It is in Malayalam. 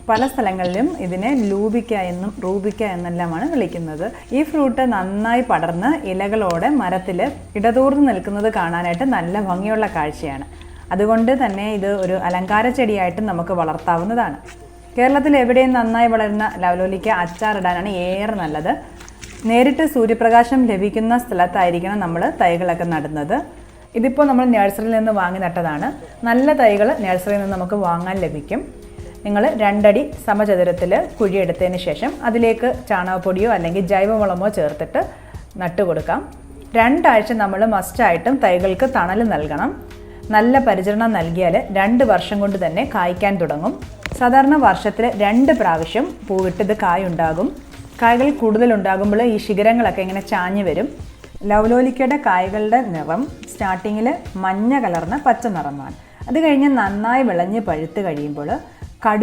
പല സ്ഥലങ്ങളിലും ഇതിനെ ലൂബിക്ക എന്നും റൂബിക്ക എന്നെല്ലാമാണ് വിളിക്കുന്നത്. ഈ ഫ്രൂട്ട് നന്നായി പടർന്ന് ഇലകളോടെ മരത്തിൽ ഇടതൂർന്ന് നിൽക്കുന്നത് കാണാനായിട്ട് നല്ല ഭംഗിയുള്ള കാഴ്ചയാണ്. അതുകൊണ്ട് തന്നെ ഇത് ഒരു അലങ്കാര ചെടിയായിട്ട് നമുക്ക് വളർത്താവുന്നതാണ്. കേരളത്തിൽ എവിടെയും നന്നായി വളരുന്ന ലവലോലിക്ക അച്ചാറിടാനാണ് ഏറെ നല്ലത്. നേരിട്ട് സൂര്യപ്രകാശം ലഭിക്കുന്ന സ്ഥലത്തായിരിക്കണം നമ്മൾ തൈകളൊക്കെ നടുന്നത്. ഇതിപ്പോൾ നമ്മൾ നഴ്സറിയിൽ നിന്ന് വാങ്ങി നട്ടതാണ്. നല്ല തൈകൾ നഴ്സറിയിൽ നിന്ന് നമുക്ക് വാങ്ങാൻ ലഭിക്കും. നിങ്ങൾ 2 അടി സമചതുരത്തിൽ കുഴിയെടുത്തതിന് ശേഷം അതിലേക്ക് ചാണകപ്പൊടിയോ അല്ലെങ്കിൽ ജൈവവളമോ ചേർത്തിട്ട് നട്ടുകൊടുക്കാം. 2 ആഴ്ച നമ്മൾ മസ്റ്റായിട്ടും തൈകൾക്ക് തണൽ നൽകണം. നല്ല പരിചരണം നൽകിയാൽ 2 വർഷം കൊണ്ട് തന്നെ കായ്ക്കാൻ തുടങ്ങും. സാധാരണ വർഷത്തിൽ 2 പ്രാവശ്യം പൂവിട്ട് ഇത് കായുണ്ടാകും. കായ്കൾ കൂടുതലുണ്ടാകുമ്പോൾ ഈ ശിഖരങ്ങളൊക്കെ ഇങ്ങനെ ചാഞ്ഞു വരും. ലവലോലിക്കയുടെ കായ്കളുടെ നിറം സ്റ്റാർട്ടിങ്ങിൽ മഞ്ഞ കലർന്ന പച്ച നിറമാണ്. അത് കഴിഞ്ഞ് നന്നായി വിളഞ്ഞ് പഴുത്ത് കഴിയുമ്പോൾ